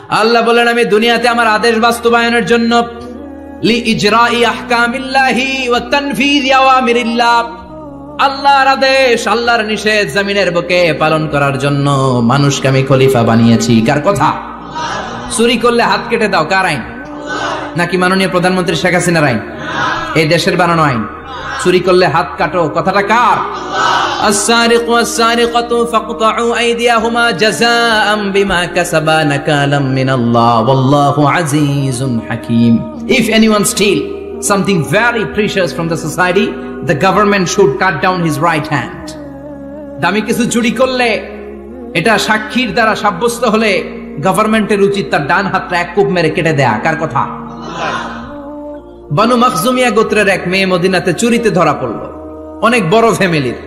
আল্লাহ বলেন আমি দুনিয়াতে আমার আদেশ বাস্তবায়নের জন্য লি ইজরাই আহকামিল্লাহি ওয়া তানফীযি আওয়ামিরিল্লাহ, আল্লাহর আদেশ আল্লাহর নিষেধ জমিনের বুকে পালন করার জন্য মানুষকে আমি খলিফা বানিয়েছি। কার কথা? চুরি করলে হাত কেটে দাও, কার আইন? নাকি মাননীয় প্রধানমন্ত্রী শেখ হাসিনার আইন? এই দেশের বানানো আইন। চুরি করলে হাত কাটো, কথাটা কার? আস-সারিকু ওয়াস-সারিকাতু ফাকতাউ আইদিয়াহুমা জাযাআম বিমা কাসাবা নাকালাম মিনাল্লাহ ওয়াল্লাহু আজিজুন হাকীম। If anyone steal something very precious from the society, the government should cut down his right hand. দামি কিছু চুরি করলে এটা সাক্ষীর দ্বারা সাব্যস্ত হলে গভর্নমেন্টের উচিত তার ডান হাতটা এক কোপ মেরে কেটে দেয়া। কার কথা? বানু মাখজুমিয়া গোত্রের এক মেয়ে মদিনাতে চুরিতে ধরা পড়ল। অনেক বড় ফ্যামিলির,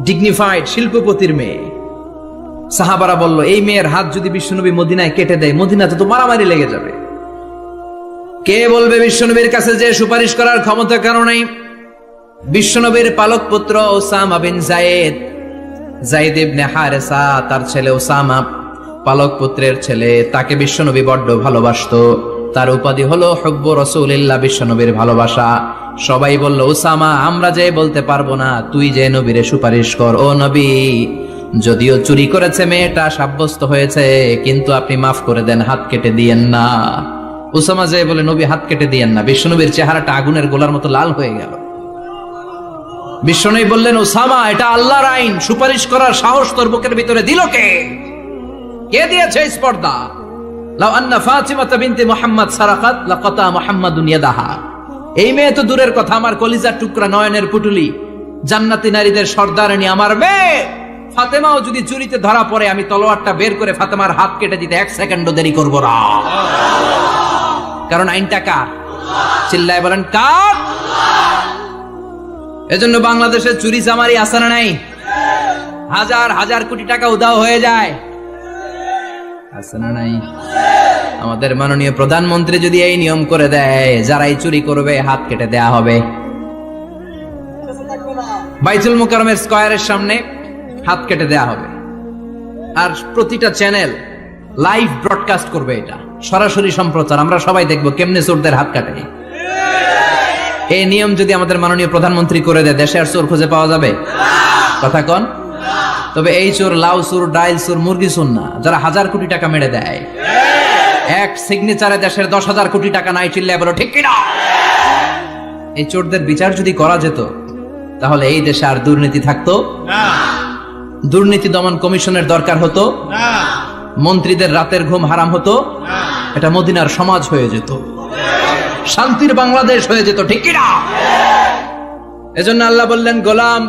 ডিগনিফাইড শিল্পপতির মেয়ে। সাহাবারা বলল, এই মেয়ের হাত যদি বিশ্বনবী মদিনায় কেটে দেয়, মদিনাতে তো মারামারি লেগে যাবে। কে বলবে বিশ্বনবীর কাছে যে সুপারিশ করার ক্ষমতা কারো নাই? বিশ্বনবীর পালক পুত্র ওসামা বিন যায়েদ, যায়েদ ইবনে হারেসা, তার ছেলে ওসামা পালক পুত্রের ছেলে, তাকে বিশ্বনবী বড্ড ভালোবাসতো। তার উপাধি হলো হুব্বু রাসূলিল্লাহ, বিশ্বনবীর ভালোবাসা। সবাই বলল, ওসামা আমরা যে বলতে পারবো না, তুই যে নবীরে সুপারিশ কর। ও নবী, যদিও চুরি করেছে মেয়েটা, সাব্যস্ত হয়েছে, কিন্তু আপনি মাফ করে দেন, হাত কেটে দিয়েন না। ওসামা যে বলে, নবী হাত কেটে দিয়েন না। বিশ্বনবীর চেহারাটা আগুনের গোলার মতো লাল হয়ে গেল। বিশ্বনবী বললেন, ওসামা এটা আল্লাহর আইন, সুপারিশ করার সাহস তোর বুকের ভিতরে দিল কে? কে দিয়েছে স্পর্ধা? লাউ আন্না ফাতিমা বিনতে মুহাম্মদ সারাকাত লাকাতা মুহাম্মাদুন ইয়াদাহা। এই মেয়ে তো দূরের কথা, আমার কলিজার টুকরা, নয়নের পুটুলি, জান্নাতি নারীদের সর্দারিনী আমার মেয়ে ফাতেমাও যদি চুরিতে ধরা পড়ে, আমি তলোয়ারটা বের করে ফাতেমার হাত কেটে দিতে এক সেকেন্ডও দেরি করব না। কারণ আইনটা কার? চিল্লায় বলেন কার? এজন্য বাংলাদেশে চুরি চামারি আছে না নাই? হাজার হাজার কোটি টাকা উধাও হয়ে যায়, আছে না নাই? আমাদের মাননীয় প্রধানমন্ত্রী যদি এই নিয়ম করে দেয়, যারাই চুরি করবে হাত কেটে দেয়া হবে। বাইতুল মুকাররমের স্কয়ারের সামনে হাত কেটে দেয়া হবে। আর প্রতিটা চ্যানেল লাইভ ব্রডকাস্ট করবে, এটা সরাসরি সম্প্রচার, আমরা সবাই দেখবো কেমনে চোরদের হাত কাটে। এই নিয়ম যদি আমাদের মাননীয় প্রধানমন্ত্রী করে দেয়, দেশে আর চোর খুঁজে পাওয়া যাবে? কথা কন। তবে এই চোর লাউ চোর, ডাইল চোর, মুরগি চোর না, যারা হাজার কোটি টাকা মেরে দেয়। এক সিগনেচারে দেশের 10,000 কোটি টাকা নাই, চিল্লায় বলো ঠিক কিনা? এই চোরদের বিচার যদি করা যেত, তাহলে এই দেশে আর দুর্নীতি থাকতো না। দুর্নীতি দমন কমিশনের দরকার হতো না। মন্ত্রীদের রাতের ঘুম হারাম হতো না। এটা মদিনার সমাজ হয়ে যেত, শান্তির বাংলাদেশ হয়ে যেত, ঠিক কিনা? এজন্য আল্লাহ বললেন, গোলাম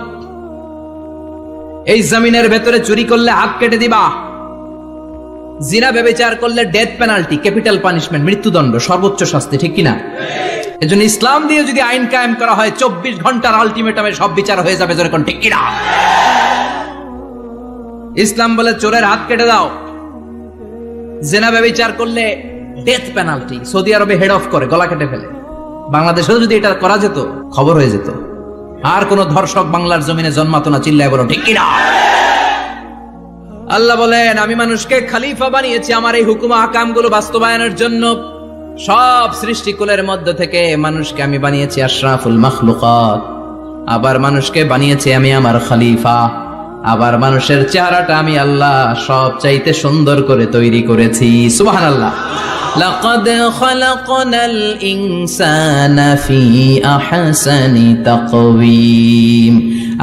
এই জমিনের ভেতরে চুরি করলে হাত কেটে দিবা, জিনা ব্যভিচার করলে ডেথ পেনাল্টি, ক্যাপিটাল পানিশমেন্ট, মৃত্যুদণ্ড, সর্বোচ্চ শাস্তি, ঠিক কিনা? এজন্য ইসলাম দিয়ে যদি আইন কায়েম করা হয়, 24 ঘন্টার আলটিমেটামে সব বিচার হয়ে যাবে, যেরকম, ঠিক কিনা? ইসলাম বলে চোরের হাত কেটে দাও। জিনা ব্যভিচার করলে ডেথ পেনাল্টি, সৌদি আরবে হেড অফ করে, গলা কেটে ফেলে। বাংলাদেশেও যদি এটা করা যেত, খবর হয়ে যেত, আর কোন ধর্ষক বাংলার জমিনে জন্মাতো না, চিল্লায় বলো ঠিক কিনা? আল্লাহ বলেন, আমি মানুষকে খলিফা বানিয়েছি আমার এই হুকুম আহকামগুলো বাস্তবায়নের জন্য। সব সৃষ্টিকুলের মধ্য থেকে মানুষকে আমি বানিয়েছি আশরাফুল মাখলুকাত। আবার মানুষকে বানিয়েছি আমি আমার খলিফা। আবার মানুষের চেহারাটা আমি আল্লাহ সব চাইতে সুন্দর করে তৈরি করেছি। সুবহানাল্লাহ। লাকাদ খালাকনাল ইনসানা ফি আহসানি তাকওয়িম।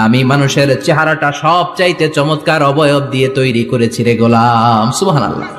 আমি মানুষের চেহারাটা সব চাইতে চমৎকার অবয়ব দিয়ে তৈরি করেছি রে গোলাম। সুবহানাল্লাহ।